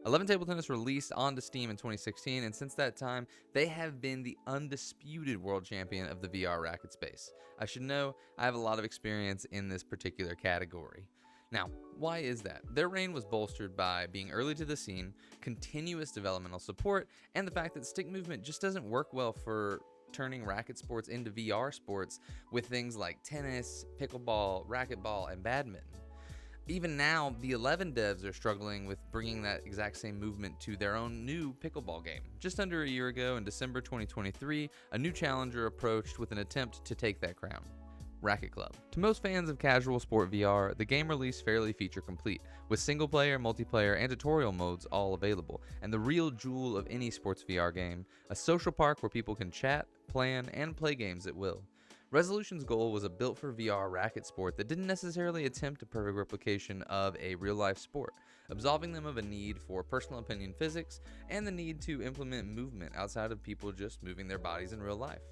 11 Table Tennis released onto Steam in 2016, and since that time, they have been the undisputed world champion of the VR racket space. I should know I have a lot of experience in this particular category. Now, why is that? Their reign was bolstered by being early to the scene, continuous developmental support, and the fact that stick movement just doesn't work well for turning racket sports into VR sports with things like tennis, pickleball, racquetball, and badminton. Even now, the 11 devs are struggling with bringing that exact same movement to their own new pickleball game. Just under a year ago, in December 2023, a new challenger approached with an attempt to take that crown. Racket Club. To most fans of casual sport VR, the game released fairly feature complete, with single player, multiplayer, and tutorial modes all available, and the real jewel of any sports VR game, a social park where people can chat, plan, and play games at will. Resolution's goal was a built for VR racket sport that didn't necessarily attempt a perfect replication of a real life sport, absolving them of a need for personal opinion physics and the need to implement movement outside of people just moving their bodies in real life.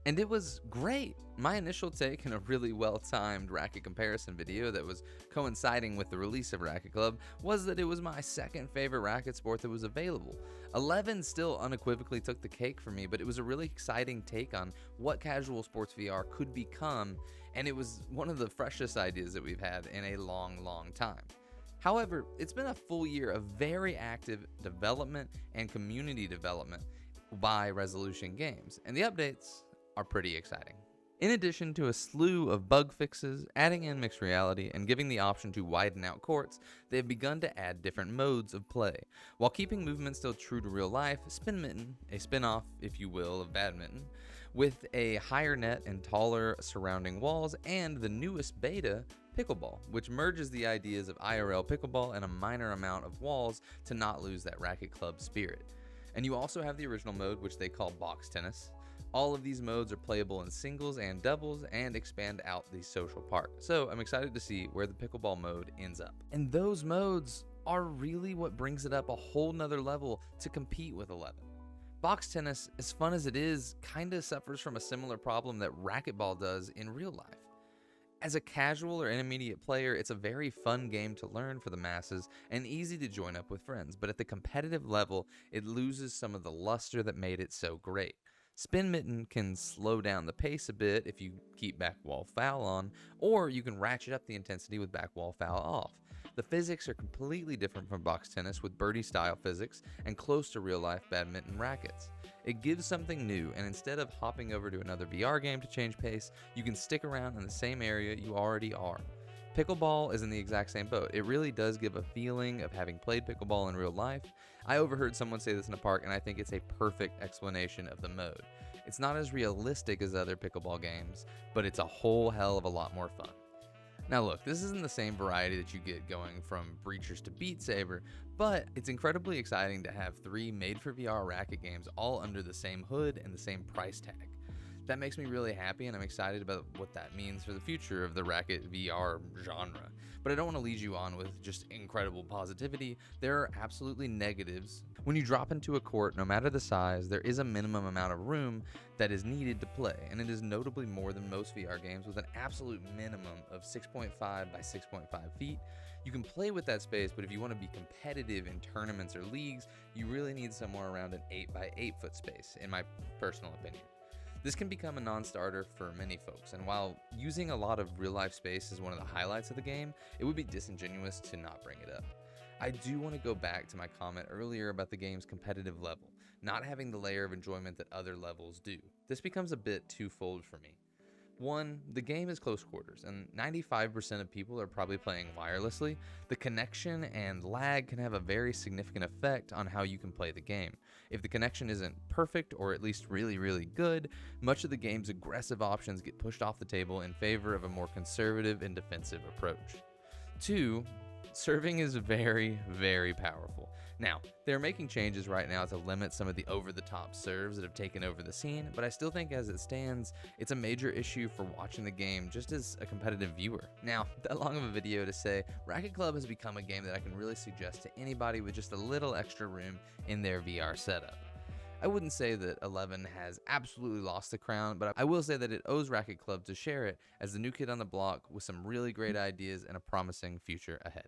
And it was great. My initial take in a really well-timed racket comparison video that was coinciding with the release of Racket Club was that it was my second favorite racket sport that was available. 11 still unequivocally took the cake for me, but it was a really exciting take on what casual sports VR could become, and it was one of the freshest ideas that we've had in a long, long time. However, it's been a full year of very active development and community development by Resolution Games, and the updates are pretty exciting. In addition to a slew of bug fixes, adding in mixed reality, and giving the option to widen out courts, they have begun to add different modes of play. While keeping movement still true to real life, Spin Mitten, a spin-off, if you will, of badminton, with a higher net and taller surrounding walls, and the newest beta, Pickleball, which merges the ideas of IRL pickleball and a minor amount of walls to not lose that Racket Club spirit. And you also have the original mode, which they call box tennis. All of these modes are playable in singles and doubles and expand out the social part. So I'm excited to see where the pickleball mode ends up. And those modes are really what brings it up a whole nother level to compete with 11. Box tennis, as fun as it is, kinda suffers from a similar problem that racquetball does in real life. As a casual or intermediate player, it's a very fun game to learn for the masses and easy to join up with friends, but at the competitive level, it loses some of the luster that made it so great. Spin Mitten can slow down the pace a bit if you keep back wall foul on, or you can ratchet up the intensity with back wall foul off. The physics are completely different from box tennis with birdie style physics and close to real life badminton rackets. It gives something new, and instead of hopping over to another VR game to change pace, you can stick around in the same area you already are. Pickleball is in the exact same boat. It really does give a feeling of having played pickleball in real life. I overheard someone say this in a park, and I think it's a perfect explanation of the mode. It's not as realistic as other pickleball games, but it's a whole hell of a lot more fun. Now look, this isn't the same variety that you get going from Breachers to Beat Saber, but it's incredibly exciting to have 3 made-for-VR racket games all under the same hood and the same price tag. That makes me really happy, and I'm excited about what that means for the future of the racket VR genre. But I don't want to lead you on with just incredible positivity. There are absolutely negatives. When you drop into a court, no matter the size, there is a minimum amount of room that is needed to play, and it is notably more than most VR games with an absolute minimum of 6.5 by 6.5 feet. You can play with that space, but if you want to be competitive in tournaments or leagues, you really need somewhere around an 8 by 8 foot space, in my personal opinion. This can become a non-starter for many folks, and while using a lot of real-life space is one of the highlights of the game, it would be disingenuous to not bring it up. I do want to go back to my comment earlier about the game's competitive level, not having the layer of enjoyment that other levels do. This becomes a bit twofold for me. One, the game is close quarters, and 95% of people are probably playing wirelessly. The connection and lag can have a very significant effect on how you can play the game. If the connection isn't perfect, or at least really, really good, much of the game's aggressive options get pushed off the table in favor of a more conservative and defensive approach. Two, serving is very, very powerful. Now, they're making changes right now to limit some of the over-the-top serves that have taken over the scene, but I still think as it stands, it's a major issue for watching the game just as a competitive viewer. Now, that long of a video to say, Racket Club has become a game that I can really suggest to anybody with just a little extra room in their VR setup. I wouldn't say that 11 has absolutely lost the crown, but I will say that it owes Racket Club to share it as the new kid on the block with some really great ideas and a promising future ahead.